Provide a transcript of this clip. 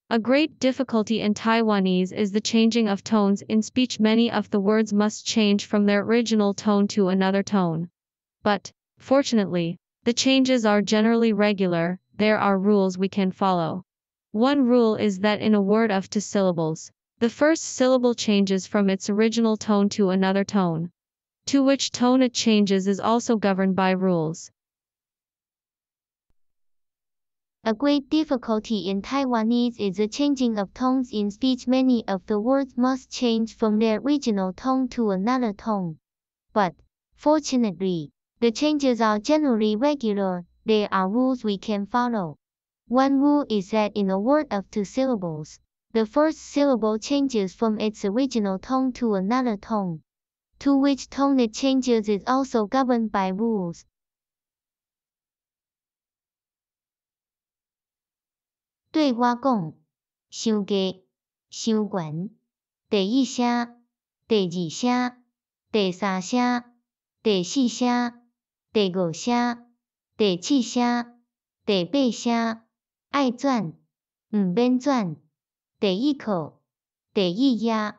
A great difficulty in Taiwanese is the changing of tones in speech. Many of the words must change from their original tone to another tone. But, fortunately, the changes are generally regular. There are rules we can follow. One rule is that in a word of 2 syllables, the first syllable changes from its original tone to another tone. To which tone it changes is also governed by rules. A great difficulty in Taiwanese is the changing of tones in speech. Many of the words must change from their original tone to another tone. But, fortunately, the changes are generally regular. There are rules we can follow. One rule is that in a word of 2 syllables, the first syllable changes from its original tone to another tone. To which tone it changes is also governed by rules. 对我讲，伤低、伤悬，第一声、第二声、第三声、第四声、第五声、第七声、第八声，爱转，唔免转，第一课、第一页、